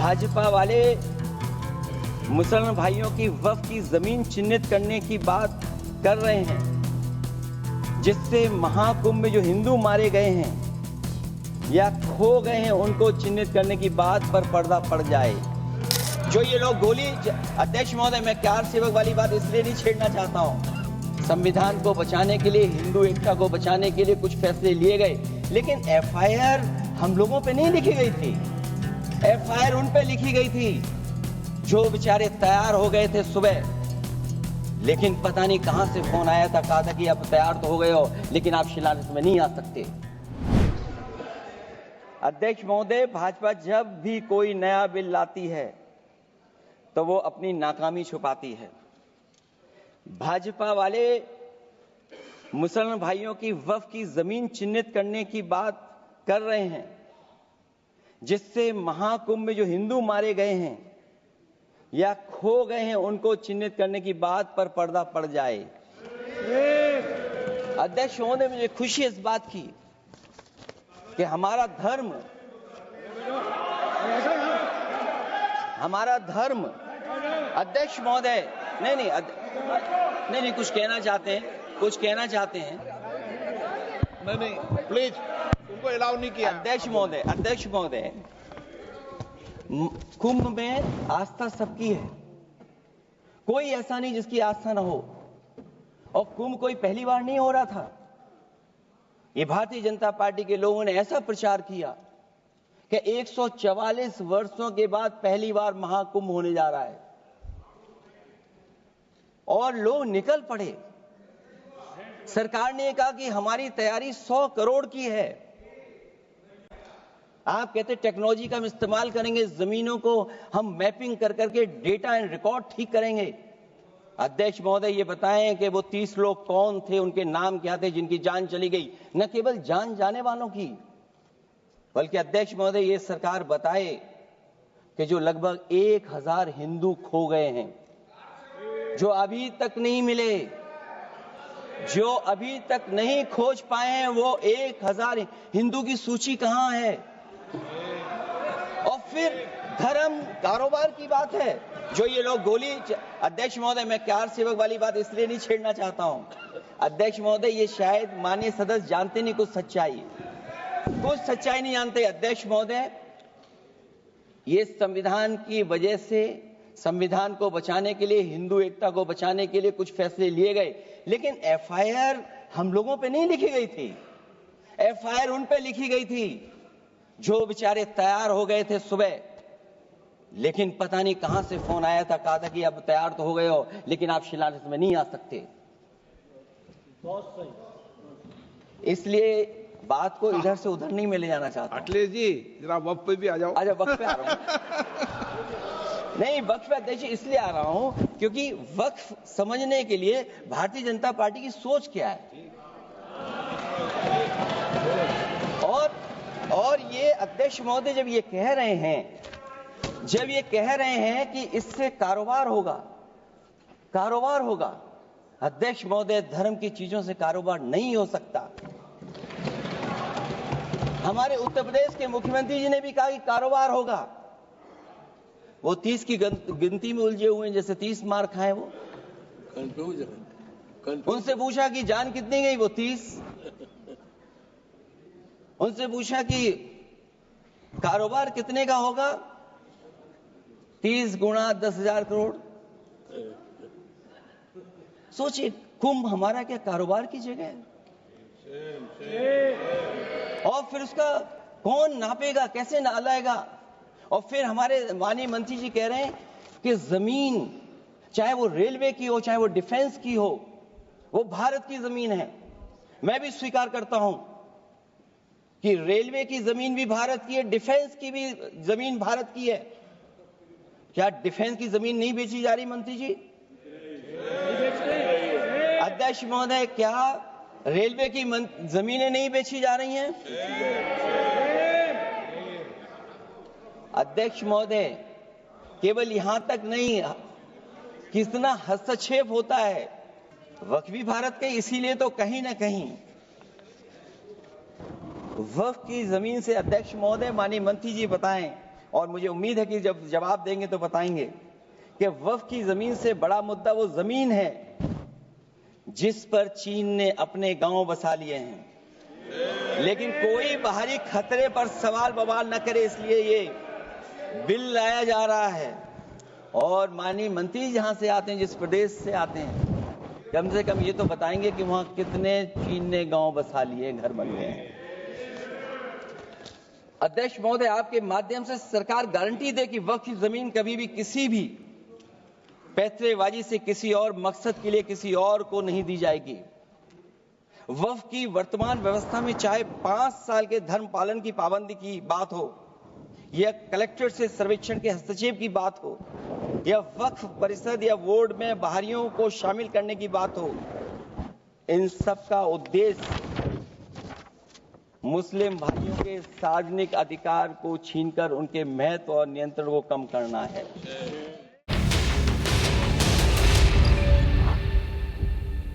भाजपा वाले मुसलमान भाइयों की वक्फ की जमीन चिन्हित करने की बात कर रहे हैं, जिससे महाकुंभ में जो हिंदू मारे गए हैं या खो गए हैं उनको चिन्हित करने की बात पर पर्दा पड़ जाए। जो ये लोग गोली, अध्यक्ष महोदय, मैं कार सेवक वाली बात इसलिए नहीं छेड़ना चाहता हूं। संविधान को बचाने के लिए, हिंदू एकता को बचाने के लिए कुछ फैसले लिए गए, लेकिन एफआईआर हम लोगों पे नहीं लिखी गई थी। एफआईआर उन पे लिखी गई थी जो बेचारे तैयार हो गए थे सुबह, लेकिन पता नहीं कहां से फोन आया था, कहा था कि आप तैयार तो हो गए हो लेकिन आप शिलान्यास में नहीं आ सकते। अध्यक्ष महोदय, भाजपा जब भी कोई नया बिल लाती है तो वो अपनी नाकामी छुपाती है। भाजपा वाले मुसलमान भाइयों की वक्फ की जमीन चिन्हित करने की बात कर रहे हैं, जिससे महाकुंभ में जो हिंदू मारे गए हैं या खो गए हैं उनको चिन्हित करने की बात पर पर्दा पड़ जाए। अध्यक्ष महोदय, मुझे खुशी इस बात की कि हमारा धर्म अध्यक्ष महोदय, नहीं कुछ कहना चाहते हैं। नहीं प्लीज, उनको अलाउ नहीं किया। अध्यक्ष महोदय, कुंभ में आस्था सबकी है, कोई ऐसा नहीं जिसकी आस्था ना हो। और कुंभ कोई पहली बार नहीं हो रहा था। ये भारतीय जनता पार्टी के लोगों ने ऐसा प्रचार किया कि 144 वर्षों के बाद पहली बार महाकुंभ होने जा रहा है, और लोग निकल पड़े। सरकार ने कहा कि हमारी तैयारी 100 करोड़ की है। आप कहते टेक्नोलॉजी का हम इस्तेमाल करेंगे, जमीनों को हम मैपिंग कर करके डेटा एंड रिकॉर्ड ठीक करेंगे। अध्यक्ष महोदय, ये बताएं कि वो 30 लोग कौन थे, उनके नाम क्या थे जिनकी जान चली गई, न केवल जान जाने वालों की, बल्कि अध्यक्ष महोदय ये सरकार बताए कि जो लगभग 1000 हिंदू खो गए हैं, जो अभी तक नहीं मिले, जो अभी तक नहीं खोज पाए हैं, वो 1000 हिंदू की सूची कहां है? और फिर धर्म कारोबार की बात है। जो ये लोग गोली, अध्यक्ष महोदय, मैं कार सेवक वाली बात इसलिए नहीं छेड़ना चाहता हूं। अध्यक्ष महोदय, ये शायद माननीय सदस्य जानते नहीं कुछ सच्चाई नहीं जानते। अध्यक्ष महोदय, ये संविधान की वजह से, संविधान को बचाने के लिए, हिंदू एकता को बचाने के लिए कुछ फैसले लिए गए, लेकिन एफआईआर हम लोगों पे नहीं लिखी गई थी। एफआईआर उन पे लिखी गई थी जो बेचारे तैयार हो गए थे सुबह, लेकिन पता नहीं कहां से फोन आया था, कहा था कि आप तैयार तो हो गए हो लेकिन आप शिलान्यास में नहीं आ सकते। बहुत सही। इसलिए बात को इधर से उधर नहीं में ले जाना चाहता। अखिलेश जी, जरा वक्त पे भी आ जाओ। अच्छा, वक्त पे आ रहा हूं। नहीं, वक्त पे अध्यक्ष इसलिए आ रहा हूं क्योंकि वक्त समझने के लिए भारतीय जनता पार्टी की सोच क्या है। और ये अध्यक्ष महोदय जब ये कह रहे हैं कि इससे कारोबार होगा, अध्यक्ष महोदय, धर्म की चीजों से कारोबार नहीं हो सकता। हमारे उत्तर प्रदेश के मुख्यमंत्री जी ने भी कहा कि कारोबार होगा। वो 30 की गिनती में उलझे हुए हैं, जैसे 30 मार खाए वो। उनसे पूछा कि जान कितनी गई, वो 30। उनसे पूछा कि कारोबार कितने का होगा, 30 गुणा 10,000 करोड़। सोचिए, कुंभ हमारा क्या कारोबार की जगह है? और फिर उसका कौन नापेगा, कैसे नालाएगा? और फिर हमारे माननीय मंत्री जी कह रहे हैं कि जमीन, चाहे वो रेलवे की हो, चाहे वो डिफेंस की हो, वो भारत की जमीन है। मैं भी स्वीकार करता हूं कि रेलवे की जमीन भी भारत की है, डिफेंस की भी जमीन भारत की है। क्या डिफेंस की जमीन नहीं बेची जा रही मंत्री जी? अध्यक्ष महोदय, क्या रेलवे की जमीनें नहीं बेची जा रही हैं? अध्यक्ष महोदय, केवल यहां तक नहीं, कितना हस्तक्षेप होता है वक्फ भी भारत के, इसीलिए तो कहीं ना कहीं वक्फ की जमीन से, अध्यक्ष महोदय, माननीय मंत्री जी बताएं और मुझे उम्मीद है कि जब जवाब देंगे तो बताएंगे कि वक्फ की जमीन से बड़ा मुद्दा वो जमीन है जिस पर चीन ने अपने गांव बसा लिए हैं। लेकिन कोई बाहरी खतरे पर सवाल बवाल न करे, इसलिए ये बिल लाया जा रहा है। और माननीय मंत्री जहां से आते हैं, जिस प्रदेश से आते हैं, कम से कम ये तो बताएंगे कि वहां कितने चीन ने गांव बसा लिए, घर बन गए हैं। अध्यक्ष महोदय, आपके माध्यम से सरकार गारंटी दे कि वक्फ की जमीन कभी भी किसी भी पैतरेबाजी से किसी और मकसद के लिए किसी और को नहीं दी जाएगी। वक्फ की वर्तमान व्यवस्था में चाहे 5 साल के धर्म पालन की पाबंदी की बात हो, या कलेक्टर से सर्वेक्षण के हस्तक्षेप की बात हो, या वक्फ परिषद या बोर्ड में बाहरियों को शामिल करने की बात हो, इन सब का उद्देश्य मुस्लिम भाइयों के सार्वजनिक अधिकार को छीनकर उनके महत्व और नियंत्रण को कम करना है।